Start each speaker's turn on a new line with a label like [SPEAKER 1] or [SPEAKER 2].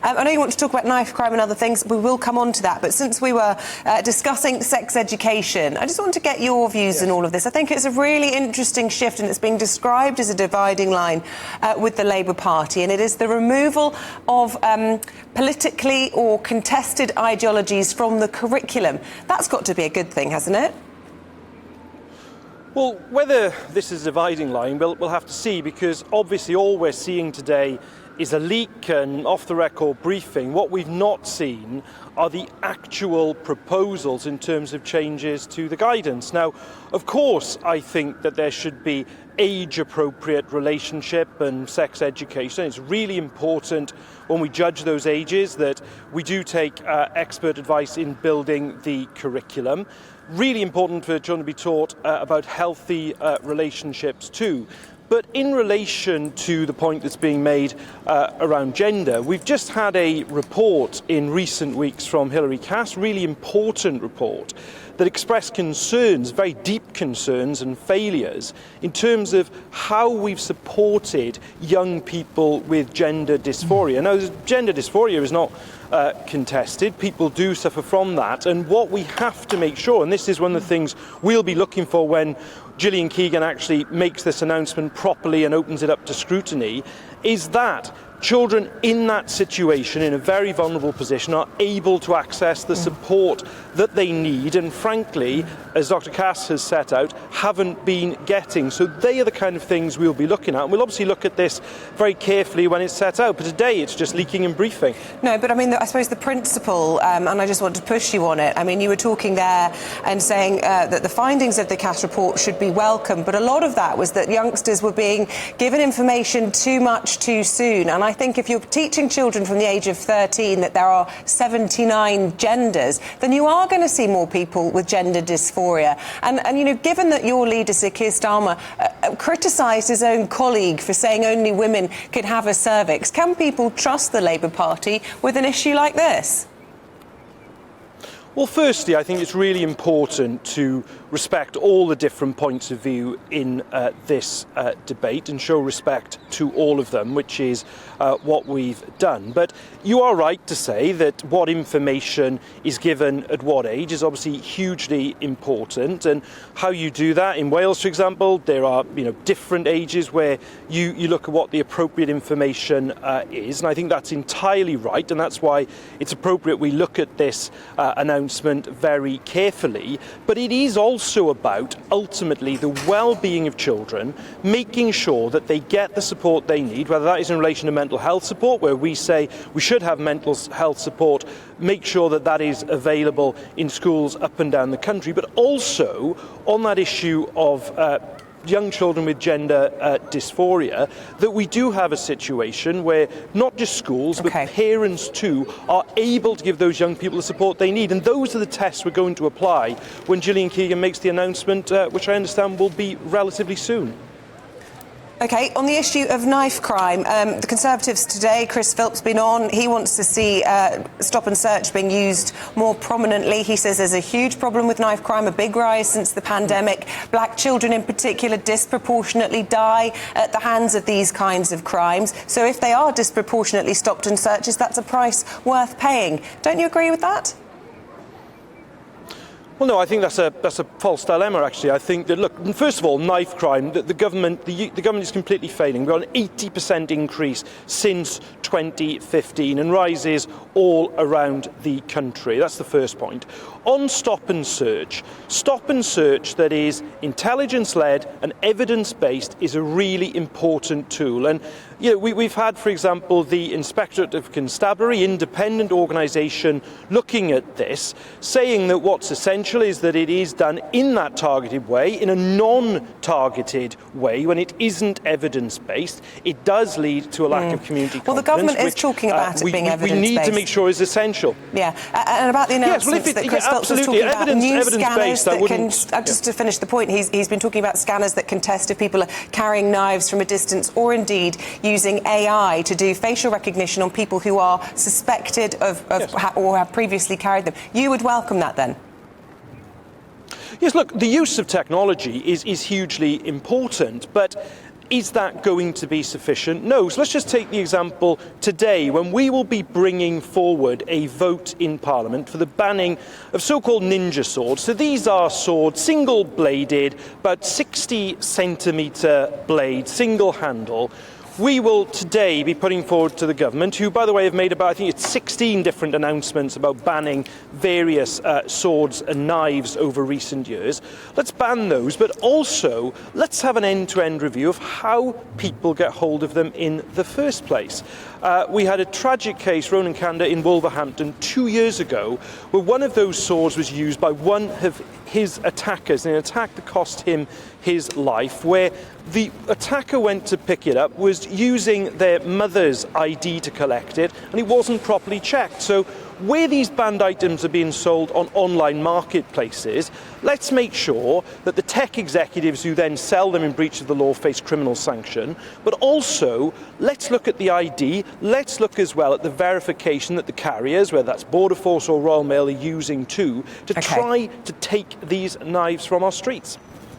[SPEAKER 1] I know you want to talk about knife crime and other things. We will come on to that. But since we were discussing sex education, I just want to get your views on all of this. I think it's a really interesting shift, and it's being described as a dividing line with the Labour Party, and it is the removal of politically or contested ideologies from the curriculum. That's got to be a good thing, hasn't it?
[SPEAKER 2] Well, whether this is a dividing line, we'll have to see, because obviously all we're seeing today is a leak and off-the-record briefing. What we've not seen are the actual proposals in terms of changes to the guidance. Now, of course, I think that there should be age-appropriate relationship and sex education. It's really important when we judge those ages that we do take expert advice in building the curriculum. Really important for children to be taught about healthy relationships too. But in relation to the point that's being made around gender, we've just had a report in recent weeks from Hilary Cass, really important report, that expressed concerns, very deep concerns and failures in terms of how we've supported young people with gender dysphoria. Now, gender dysphoria is not contested. People do suffer from that. And what we have to make sure, and this is one of the things we'll be looking for when Gillian Keegan actually makes this announcement properly and opens it up to scrutiny, is that children in that situation, in a very vulnerable position, are able to access the support that they need and, frankly, as Dr. Cass has set out, haven't been getting. So they are the kind of things we'll be looking at. And we'll obviously look at this very carefully when it's set out. But today it's just leaking and briefing.
[SPEAKER 1] No, but I mean, I suppose the principle, and I just want to push you on it. I mean, you were talking there and saying that the findings of the Cass report should be welcome. But a lot of that was that youngsters were being given information too much too soon. And I think if you're teaching children from the age of 13 that there are 79 genders, then you are going to see more people with gender dysphoria. And you know, given that your leader, Sir Keir Starmer, criticised his own colleague for saying only women could have a cervix, can people trust the Labour Party with an issue like this?
[SPEAKER 2] Well, firstly, I think it's really important to respect all the different points of view in this debate and show respect to all of them, which is what we've done. But you are right to say that what information is given at what age is obviously hugely important, and how you do that. In Wales, for example, there are different ages where you look at what the appropriate information is, and I think that's entirely right, and that's why it's appropriate we look at this announcement very carefully. But it is also about ultimately the well-being of children, making sure that they get the support they need, whether that is in relation to mental health support, where we say we should have mental health support, make sure that that is available in schools up and down the country, but also on that issue of young children with gender dysphoria, that we do have a situation where not just schools but parents too are able to give those young people the support they need, and those are the tests we're going to apply when Gillian Keegan makes the announcement, which I understand will be relatively soon.
[SPEAKER 1] OK, on the issue of knife crime, the Conservatives today, Chris Philp's been on. He wants to see stop and search being used more prominently. He says there's a huge problem with knife crime, a big rise since the pandemic. Black children in particular disproportionately die at the hands of these kinds of crimes. So if they are disproportionately stopped and searches, that's a price worth paying. Don't you agree with that?
[SPEAKER 2] Well, no, I think that's a false dilemma, actually. I think that, look, first of all, knife crime, the government is completely failing. We've got an 80% increase since 2015 and rises all around the country. That's the first point. On stop and search that is intelligence-led and evidence-based is a really important tool. And we've had, for example, the Inspectorate of Constabulary, independent organisation, looking at this, saying that what's essential is that it is done in that targeted way, in a non-targeted way, when it isn't evidence-based. It does lead to a lack of community confidence.
[SPEAKER 1] Well, the government is talking about it being evidence-based.
[SPEAKER 2] We need to make sure is essential.
[SPEAKER 1] Yeah, and about the announcements that Chris Philps was talking about, new scanners that can, just to finish the point, he's been talking about scanners that can test if people are carrying knives from a distance, or indeed using AI to do facial recognition on people who are suspected of or have previously carried them. You would welcome that then?
[SPEAKER 2] Yes, look, the use of technology is hugely important, but Is that going to be sufficient? No. So let's just take the example today when we will be bringing forward a vote in Parliament for the banning of so-called ninja swords. So these are swords, single-bladed, about 60-centimetre blade, single handle. We will today be putting forward to the government, who, by the way, have made about, I think it's 16 different announcements about banning various swords and knives over recent years. Let's ban those, but also let's have an end-to-end review of how people get hold of them in the first place. We had a tragic case, Ronan Kanda, in Wolverhampton 2 years ago, where one of those swords was used by one of his attackers in an attack that cost him his life, where the attacker went to pick it up, was using their mother's ID to collect it, and it wasn't properly checked. So where these banned items are being sold on online marketplaces, let's make sure that the tech executives who then sell them in breach of the law face criminal sanction, but also let's look at the ID, let's look as well at the verification that the carriers, whether that's Border Force or Royal Mail, are using too, to try to take these knives from our streets.